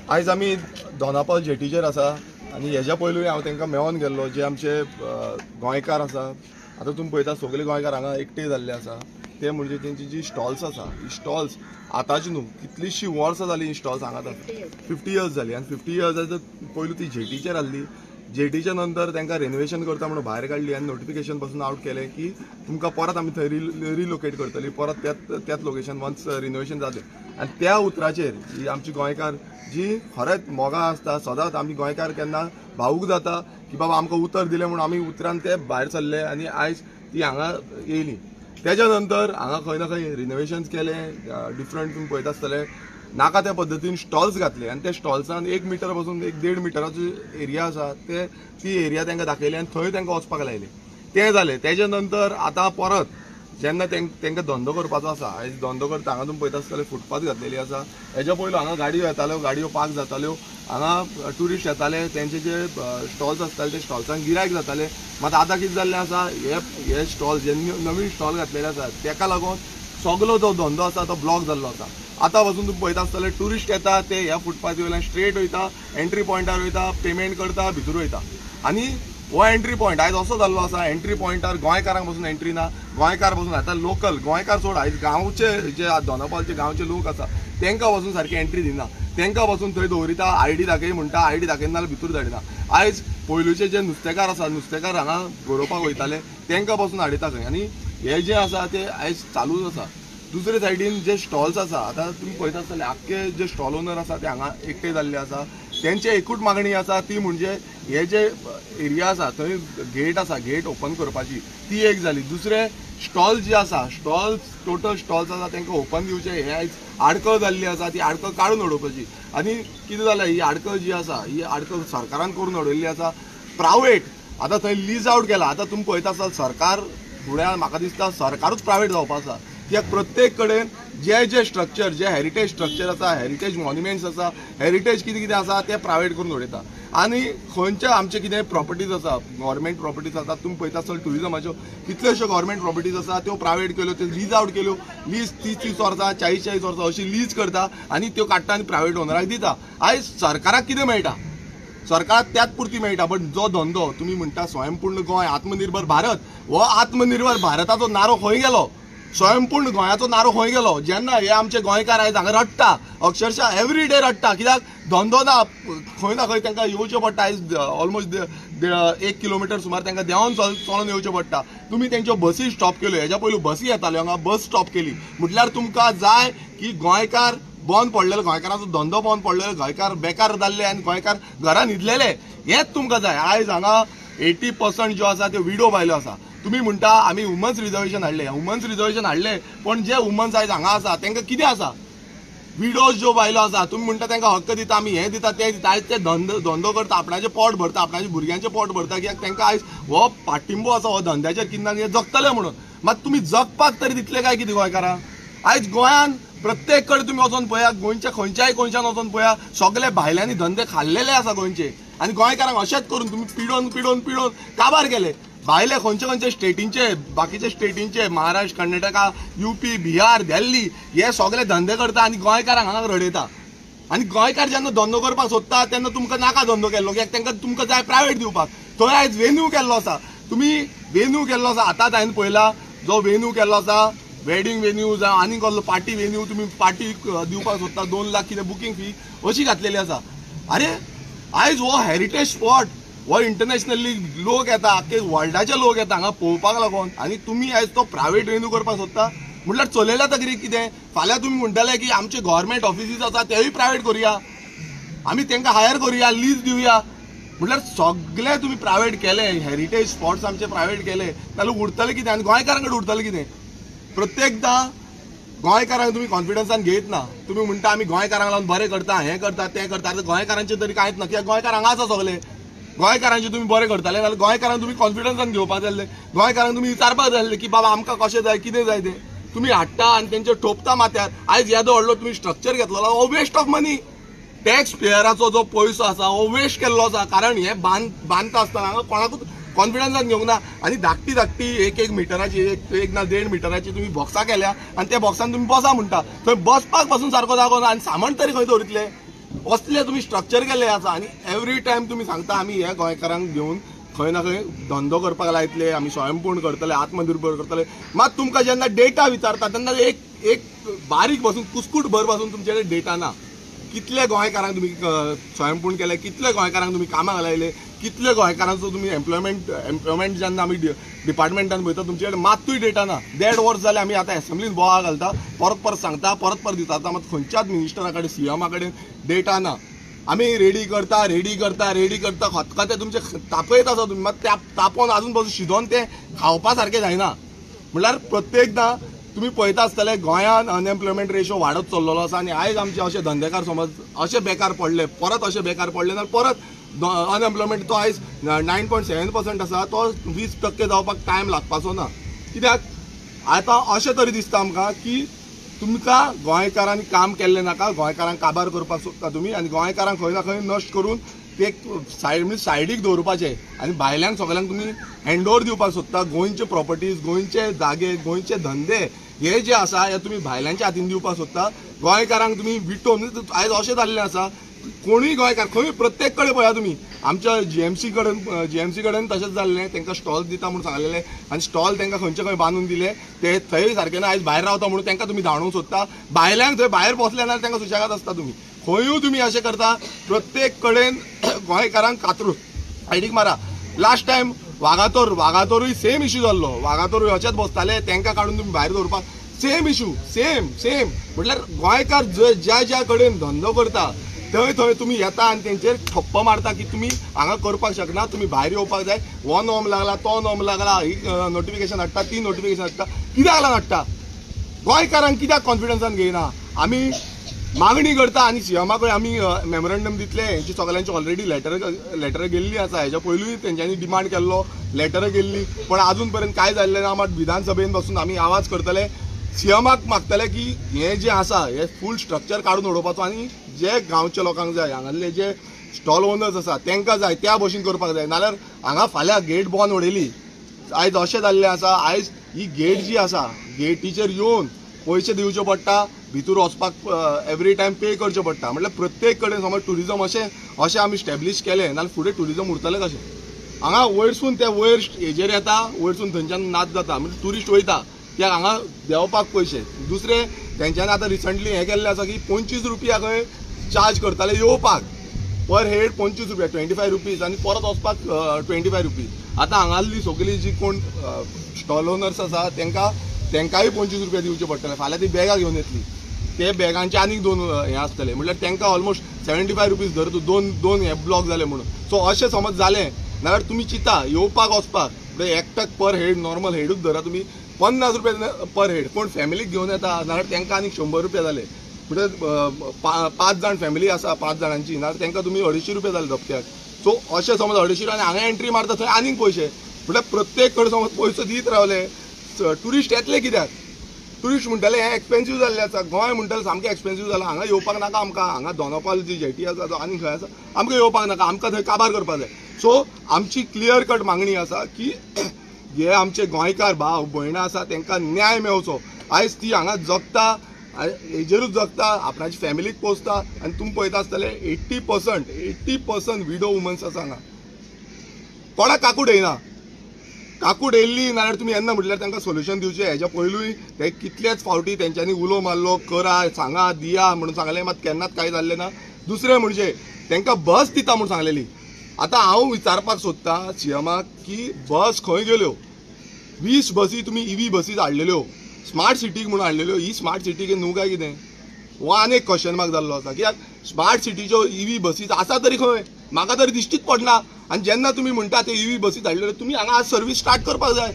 आयज आमी दोनापावल जेटीचेर आसा आनी हेज्या पयलूय हांव तांकां मेळोन गेल्लो जे आमचे गोंयकार आसा. आतां तुमी पळयता सगळे गोंयकार हांगा एकठांय जाल्ले आसा. ते म्हणजे तेंची जी स्टॉल्स आसा ही स्टॉल्स आतांची न्हू कितलींशीं वर्सां जालीं ही स्टॉल्स हांगा 50 इयर्स जालीं आनी 50 इयर्साच्या पयलू ती जेटीचेर आहली. जेटीच्या नंतर तांकां रेनोवेशन करता म्हणून भायर काडली आनी नोटिफिकेशन पासून आउट केलें की तुमकां परत आमी थंय रिलोकेट करतली परत त्याच लोकेशन वन्स रिनोवेशन जालें. आनी त्या उतराचेर जी आमची गोंयकार जी खरेंच मोगा आसता सदांच आमी गोंयकार केन्ना भावूक जाता की बाबा आमकां उतर दिलें म्हणून आमी उतरान ते भायर सरले आनी आयज ती हांगा येयली. तेच्या नंतर हांगा खंय ना खंय रिनोवेशन्स केले डिफरंट तुमी पळयता आसतले नाका त्या पद्दतीन स्टॉल्स घातले आनी त्या स्टॉल्सान 1 मिटर पासून 1.5 मिटराचो एरिया आसा ती एरिया तांकां दाखयली आनी थंय तांकां वचपाक लायले. तें जालें. तेच्या नंतर आतां परत जेन्ना तांकां धंदो करपाचो आसा आयज धंदो करता हांगा तुमी पळयता आसतले फुटपाथ घातलेली आसा. हेच्या पयलू हांगा गाडयो येताल्यो गाडयो पार्क जाताल्यो हांगा ट्युरिस्ट येताले तेंचे जे स्टॉल्स आसताले ते स्टॉल्सान गिरायक जाताले. मात आतां कितें जाल्लें आसा हे स्टॉल्स जे नवीन स्टॉल घातलेले आसा तेका लागून सगळो जो धंदो आसा तो ब्लॉक जाल्लो आसा. आतां पासून तुम्ही पळयता आसतले ट्युरिस्ट येता ते ह्या फुटपाथी वयल्यान स्ट्रेट वयता एंट्री पॉयंटार वयता पेमेंट करता भितर वयता आनी हो एंट्री पॉयंट आयज असो जाल्लो आसा एंट्री पॉयंटार गोंयकारांक पासून एंट्री ना. गोंयकार पासून आतां लोकल गोंयकार सोड आयज गांवचे जे दोनापावलचे गांवचे लोक आसा तांकां वचून सारकी एंट्री दिना. तांकां वचून थंय दवरिता आयडी दाखय म्हणटा आयडी दाखयना जाल्यार भितर धाडिना. आयज पयलूचे जे नुस्तेकार आसा नुस्तेकार हांगा गरोवपाक वयताले तांकां पासून हाडिता खंय आनी हे जे आसा ते आयज चालूच आसा. दुसरे सायडीन जे स्टॉल्स आसा आतां तुमी पळयता आसतले आख्खे जे स्टॉल ओनर आसा ते हांगा एकठांय जाल्ले आसा. तेंचे एकूच मागणी आसा ती म्हणजे हे जे एरिया आसा थंय गेट आसा गेट ओपन करपाची ती एक जाली. दुसरे स्टॉल्स जे आसा स्टॉल्स टोटल स्टॉल्स आसा तांकां ओपन दिवचे हे आयज आडकळ जाल्ली आसा ती आडकळ काडून उडोवपाची. आनी कितें जालें ही आडकळ जी आसा ही आडकळ सरकारान करून उडयल्ली आसा. प्रायवेट आतां थंय लीज आउट केला. आतां तुमी पळयता आसता सरकार फुडें म्हाका दिसता सरकारूच प्रायवेट जावपा आसा कित्याक प्रत्येक कडेन जे स्ट्रक्चर जे हेरिटेज स्ट्रक्चर आसा हेरिटेज मॉन्युमेंट्स आसा हेरिटेज कितें आसा ते प्रायवेट करून उडयता. आनी खंयचे आमचे कितें प्रॉपर्टीज आसा गव्हर्मेंट प्रॉपर्टीज आसा तुमी पळयता आसतले ट्युरिजमाच्यो कितल्योश्यो गव्हर्मेंट प्रॉपर्टीज आसा त्यो प्रायवेट केल्यो त्यो लीज आउट केल्यो. लीज 30-30 वर्सां 40-40 वर्सां अशी लीज करता आनी त्यो काडटा आनी प्रायवेट ओनराक दिता. आयज सरकाराक कितें मेळटा सरकाराक त्याच पुरती मेळटा. बट जो धंदो तुमी म्हणटा स्वयंपूर्ण गोंय आत्मनिर्भर भारत हो आत्मनिर्भर भारताचो नारो खंय गेलो स्वयंपूर्ण गोंयाचो नारो खंय गेलो. जेन्ना हे आमचे गोंयकार आयज हांगा रडटा अक्षरशः एवरी डे रडटा कित्याक धंदो ना खंय ना खंय तांकां येवचें पडटा. आयज ऑलमोस्ट 1 किलोमिटर सुमार तांकां देंवन चलोन येवचें पडटा. तुमी तेंच्यो बसी स्टॉप केल्यो हेच्या पयलू बसी येताल्यो हांगा बस स्टॉप केली म्हटल्यार तुमकां जाय की गोंयकार बंद पडलेलो गोंयकाराचो धंदो बंद पडलेलो गोंयकार बेकार जाल्ले आनी गोंयकार घरान न्हिदलेले हेंच तुमकां जाय. आयज हांगा 80% ज्यो आसा त्यो विडो बायलो आसा. तुम्ही म्हणटा आमी वुमन्स रिजर्वेशन हाडले पण जे वुमन्स आयज हांगा आसा तांकां कितें आसा विडोज ज्यो बायलो आसा तुमी म्हणटा तांकां हक्क दिता आमी हें दिता तें दिता. आयज ते धंदो करता आपणाचें पोट भरता आपणाच्या भुरग्यांचें पोट भरता कित्याक तांकां आयज हो पाठिंबो आसा हो धंद्याचेर किन्ना कितें जगतले म्हणून. मात तुमी जगपाक तरी दितले काय कितें गोंयकारां. आयज गोंयान प्रत्येक कडेन तुमी वचोन पळया गोंयच्या खंयच्याय कोनशान वचोन पळया सगळे भायल्यांनी धंदे खाल्लेले आसा गोंयचे आनी गोंयकारांक अशेंच करून तुमी पिडोवन काबार केले. भायले खंयचे स्टेटींचे बाकीचे स्टेटींचे महाराष्ट्र कर्नाटका UP बिहार दिल्ली हे सगळे धंदे करता आनी गोंयकारांक हांगा रडयता. आनी गोंयकार जेन्ना धंदो करपाक सोदता तेन्ना तुमकां नाका धंदो केल्लो कित्याक तांकां तुमकां जाय प्रायवेट दिवपाक. थंय आयज वेन्यू केल्लो आसा तुमी वेन्यू केल्लो आसा आतांच हांवें पळयला जो वेन्यू केल्लो आसा वेडिंग वेन्यू जावं आनी कसलो पार्टी वेन्यू तुमी पार्टी दिवपाक सोदता 2 लाख कितें बुकींग फी अशी घातलेली आसा. अरे आयज हो हेरिटेज स्पॉट हो इंटरनॅशनली लोक येता आख्खे वर्ल्डाचे लोक येता हांगा पळोवपाक लागून आनी तुमी आयज तो प्रायवेट वेन्यू करपाक सोदता म्हटल्यार चलयला तरी कितें. फाल्यां तुमी म्हणटले की आमचे गव्हर्मेंट ऑफिसीस आसा तेवूय प्रायवेट करुया आमी तांकां हायर करुया लीज दिवया म्हटल्यार सगळे तुमी प्रायवेट केले हेरिटेज स्पॉट्स आमचे प्रायवेट केले जाल्यार उरतले कितें आनी गोंयकारां कडेन उरतलें कितें. प्रत्येकदां गोंयकारांक तुमी कॉन्फिडन्सान घेयत ना. तुमी म्हणटा आमी गोंयकारांक लागून बरें करता हें करता तें करता गोंयकारांचें तरी कांयच ना कित्याक गोंयकार हांगा आसा सगळे. गोंयकारांचे तुमी बरें करताले जाल्यार गोंयकारांक तुमी कॉन्फिडन्सान घेवपाक जाय आसलें. गोंयकारांक तुमी विचारपाक जाय आसलें की बाबा आमकां कशें जाय कितें जाय तें. तुमी हाडटा आनी तेंचे ठोपता माथ्यार. आयज येदो व्हडलो तुमी स्ट्रक्चर घेतलो हो वेस्ट ऑफ मनी. टॅक्स पेयराचो जो पयसो आसा हो वेस्ट केल्लो आसा कारण हे बांदता आसतना हांगा कोणाकूच कॉन्फिडन्सान घेवंक ना आनी धाकटी एक मिटराची एक ना 1.5 मिटराची तुम्ही बॉक्सां केल्या आनी त्या बॉक्सान तुम्ही बसा म्हणटा थंय बसपाक पासून सारको जागो ना आनी सामान तरी खंय दवरितले असले तुम्ही स्ट्रक्चर केले आसा आनी एवरी टायम तुम्ही सांगता आमी ह्या गोंयकारांक घेवन खंय ना खंय धंदो करपाक लायतले आमी स्वयंपूर्ण करतले आत्मनिर्भर करतले मात तुमकां जेन्ना डेटा विचारता तेन्ना एक बारीक पासून कुस्कूट भर पासून तुमचे कडेन डेटा ना कितले गोंयकारांक तुम्ही स्वयंपूर्ण केले कितले गोंयकारांक तुम्ही कामाक लायले कितले गोंयकारांचो तुम्ही एम्प्लॉयमेंट जेन्ना आमी डिपार्टमेंटान पळयता तुमचे कडेन मात्तूय डेटा ना 1.5 वर्स जाले आमी आतां एसेंब्लीन बोवाळ घालता परत सांगता परत दिता मात खंयच्याच मिनिस्टरा कडेन सीएमा कडेन डेटा ना आमी रेडी करता खतखते तुमचे तापयत आसा तुमी मात तापोवन आजून पासून शिजोवन ते खावपा सारकें जायना म्हणल्यार प्रत्येकदां तुम्ही पळयता आसतले गोंयांत अनएम्प्लॉयमेंट रेशो वाडत चल्लेलो आसा आनी आयज आमचे अशे धंदेकार समज अशे बेकार पडले परत जाल्यार परत अनएम्प्लॉयमेंट तो आयज 9.7% आसा तो 20% जावपाक टायम लागपाचो ना कित्याक आतां अशें तरी दिसता आमकां की तुमकां गोंयकारांनी काम केल्लें नाका गोंयकारांक काबार करपाक सोदता तुमी आनी गोंयकारांक खंय ना खंय नश्ट करून ते सायडीक दवरपाचे आनी भायल्यांक सगळ्यांक तुमी हँडओवर दिवपाक सोदता गोंयचे प्रॉपर्टीज गोंयचे जागे गोंयचे धंदे हे जे आसा हे तुम्ही भायल्यांच्या हातीन दिवपाक सोदता गोंयकारांक तुम्ही विटोवन आयज अशें जाल्लें आसा कोणूय गोंयकार खंय प्रत्येक कडेन पळया तुमी आमच्या जीएमसी कडेन तशेंच जाल्लें तांकां स्टॉल दिता म्हणून सांगलेलें आनी स्टॉल तांकां खंयचे खंय बांदून दिले ते थंय सारकें ना आयज भायर रावता म्हणून तांकां तुमी धाडूंक सोदता भायल्यांक थंय भायर बसले जाल्यार तांकां सुशेगाद आसता तुमी खंयूय तुमी अशें करता प्रत्येक कडेन गोंयकारांक कातरून आयडीक मारा लास्ट टायम वागातोरूय सेम इश्यू जाल्लो वागातोरूय अशेंच बसताले तांकां काडून तुमी भायर दवरपाक सेम इश्यू सेम म्हटल्यार गोंयकार ज्या कडेन धंदो करता थंय तुम्ही येता आनी तेंचेर ठप्प मारता की तुम्ही हांगा करपाक शकना तुम्ही भायर येवपाक जाय हो नॉर्म लागला तो नॉर्म लागला ही नोटिफिकेशन हाडटा ती नोटिफिकेशन हाडटा कित्याक लागून हाडटा गोंयकारांक कित्याक कॉन्फिडन्सान घेयना आमी मागणी करता आनी सीएमा कडेन आमी मेमोरंडम दितले हेंची सगळ्यांची ऑलरेडी लेटर गेल्ली आसा हेच्या पयलूय तेंच्यांनी डिमांड केल्लो लेटर गेल्ली पण अजून पर्यंत काय जाल्लें ना मात विधानसभेन बसून आमी आवाज करतले सीएमाक मागतले की हे जे आसा हे फूल स्ट्रक्चर काडून उडोवपाचो आनी जे गांवच्या लोकांक जाय हांगासले जे स्टॉल ओनर्स आसा तांकां जाय त्या भशेन करपाक जाय नाल्यार हांगा फाल्यां गेट बंद उडयली आयज अशें जाल्लें आसा आयज ही गेट जी आसा गेटीचेर येवन पयशे दिवचे पडटा भितर वचपाक एवरी टायम पे करचें पडटा म्हटल्यार प्रत्येक कडेन समज ट्युरिजम अशें आमी स्टॅब्लीश केलें नाल्यार फुडें ट्युरिजम उरतलें कशें हांगा वयरसून ते वयर हेजेर येता वयरसून थंयच्यान नाच जाता म्हणजे ट्युरिस्ट वयता त्या हांगा देंवपाक पयशे दुसरे तेंच्यांनी आतां रिसंटली हें केल्लें आसा की 25 रुपया खंय चार्ज करताले येवपाक पर हेड 25 रुपया 25 रुपीज आनी परत वचपाक 25 रुपीज आतां हांगासली सगळीं जी कोण स्टॉल ओनर्स आसा तेंकांय 25 रुपया दिवचे पडटले फाल्यां ती बॅगां घेवन येतली ते बॅगांचे आनीक 2 हें आसतले म्हटल्यार तांकां ऑलमोस्ट 75 रुपीज धर तूं दोन हे ब्लॉक जाले म्हणून सो अशें समज जालें नाल्यार तुमी चिंता येवपाक वचपाक एकट्याक पर हेड नॉर्मल हेडूच धरा तुमी 50 रुपया पर हेड कोण फॅमिलीक घेवन येता नाल्यार तांकां आनीक 100 रुपया जाले म्हणजे 5 जाण फॅमिली आसा 5 जाणांची नाल्यार तांकां तुमी 250 रुपया जाले धपत्याक सो अशें समज 250 आनी हांगा एंट्री मारता थंय आनीक पयशे म्हटल्यार प्रत्येक कडेन समज पयसो दीत रावले ट्युरिस्ट येतले कित्याक ट्युरिस्ट म्हणटाले हें एक्सपेन्सीव जाल्लें आसा गोंय म्हणटाले सामकें एक्सपेन्सीव जालां हांगा येवपाक नाका आमकां हांगा दोनापावल जी जेटी आसा तो आनीक खंय आसा आमकां येवपाक नाका आमकां थंय काबार करपाक जाय सो आमची क्लियर कट मागणी आसा की हे आमचे गोंयकार भाव भयणां आसा तांकां न्याय मेळचो आयज ती हांगा जगता हेजेरूच जगता आपणाची फॅमिलीक पोसता आनी तुमी पळयता आसतले 80% विडो वुमन्स आसा हांगा कोणाक काकूट येना काकूट येयल्ली नाल्यार तुमी येन्ना म्हटल्यार तांकां सोल्युशन दिवचें हेच्या पयलूय ते कितलेच फावटी तेंच्यांनी उलो मारलो करा सांगा दिया म्हणून सांगलें मात केन्नाच कांय जाल्लें ना दुसरें म्हणजे तांकां बस दिता म्हूण सांगलेली आतां हांव विचारपाक सोदतां सीएमाक की बस खंय गेल्यो 20 बसी तुमी ईव्ही बसीज हाडलेल्यो स्मार्ट सिटीक म्हणून हाडलेल्यो ही स्मार्ट सिटीक न्हू काय कितें हो आनी एक क्वेश्चन मार्क जाल्लो आसा कित्याक स्मार्ट सिटीच्यो ईव्ही बसीज आसा तरी खंय म्हाका तरी दिश्टीच पडना आनी जेन्ना तुमी म्हणटा ते ईव्ही बसीज हाडलेल्यो तुमी हांगा आज सर्वीस स्टार्ट करपाक जाय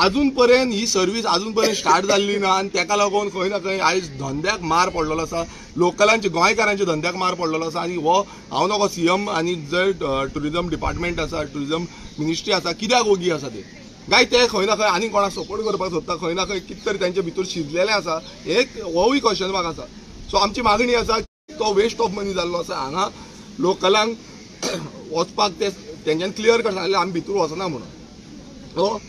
अजून पर्यंत ही सर्वीस अजून पर्यंत स्टार्ट जाल्ली ना आनी ताका लागून खंय ना खंय आयज धंद्याक मार पडलेलो आसा लोकलांचे गोंयकारांच्या धंद्याक मार पडलेलो आसा आनी हो हांव नको सीएम आनी जर टुरिजम डिपार्टमेंट आसा टुरिजम मिनिस्ट्री आसा कित्याक ओगी आसा ते काय ते खंय ना खंय आनी कोणाक सपोर्ट करपाक सोदता खंय ना खंय कितें तरी तांचे भितर शिजलेलें आसा एक होवूय क्वेश्चन मार्क आसा सो आमची मागणी आसा तो वेस्ट ऑफ मनी जाल्लो आसा हांगा लोकलांक वचपाक ते तेंच्यांनी क्लियर करता सांगलें आमी भितर वचना म्हणून. सो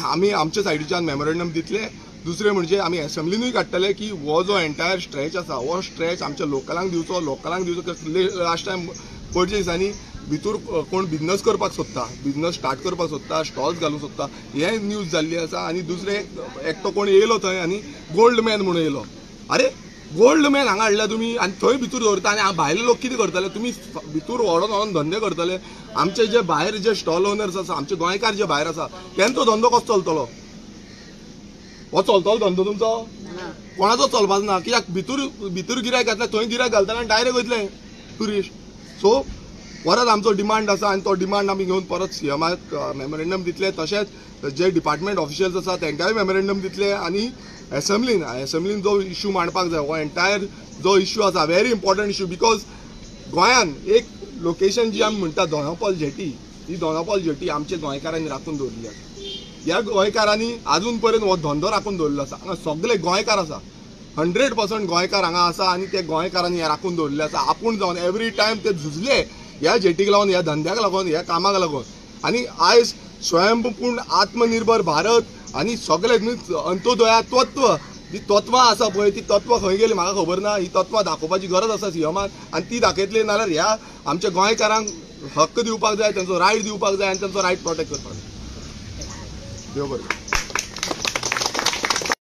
आमी आमच्या सायडीच्यान मेमोरेंडम दितले. दुसरें म्हणजे आमी एसेंब्लीनूय काडटले की हो जो एंटायर स्ट्रेच आसा हो स्ट्रेच आमच्या लोकलांक दिवचो. लास्ट टायम पयलींच्या दिसांनी भितर कोण बिजनस करपाक सोदता, बिजनस स्टार्ट करपाक सोदता, स्टॉल्स घालूंक सोदता, हे न्यूज जाल्ली आसा. आनी दुसरें एकटो कोण येयलो थंय आनी गोल्ड मॅन म्हणून येयलो. अरे गोल्ड मॅन हांगा हाडल्या तुमी आनी थंय भितर दवरता आनी भायले लोक कितें करतले? तुमी भितर व्हरून धंदे करतले. आमचे जे भायर जे स्टॉल ओनर्स आसा, आमचे गोंयकार जे भायर आसा, तेंचो धंदो कसो चलतलो? हो चलतलो धंदो तुमचो? कोणाचो चलपाचो ना. कित्याक भितर गिरायक घातले, थंय गिरायक घालतना डायरेक्ट वयतले टुरिस्ट. सो परत आमचो डिमांड आसा आनी तो डिमांड आमी घेवन परत सीएमाक मेमोरेंडम दितले. तशेंच जे डिपार्टमेंट ऑफिशियल्स आसा तांकांय मेमोरेंडम दितले. आनी एसेंब्लीन जो इश्यू मांडपाक जाय, हो एंटायर जो इश्यू आसा व्हेरी इम्पॉर्टंट इश्यू. बिकॉज गोंयान एक लोकेशन जी आमी म्हणटा दोनापावल जेटी, ही दोनापावल जेटी आमच्या गोंयकारांनी राखून दवरली आसा. ह्या गोंयकारांनी आजून पर्यंत हो धंदो राखून दवरलो आसा. हांगा सगळे गोंयकार आसा, 100% गोंयकार हांगा आसा आनी ते गोंयकारांनी हे राखून दवरले आसा. आपूण जावन एवरी टायम ते झुजले ह्या जेटीक लागून, ह्या धंद्याक लागून, ह्या कामाक लागून. आनी आयज स्वयंपूर्ण आत्मनिर्भर भारत आनी सगळे अंत्योदया जी तत्वां आसा पळय, ती तत्वां खंय गेली म्हाका खबर ना. ही तत्वां दाखोवपाची गरज आसा सीएमान आनी ती दाखयतली. नाल्यार ह्या आमच्या गोंयकारांक हक्क दिवपाक जाय, तांचो रायट दिवपाक जाय आनी तांचो रायट प्रोटेक्ट करपाक जाय. देव बरें.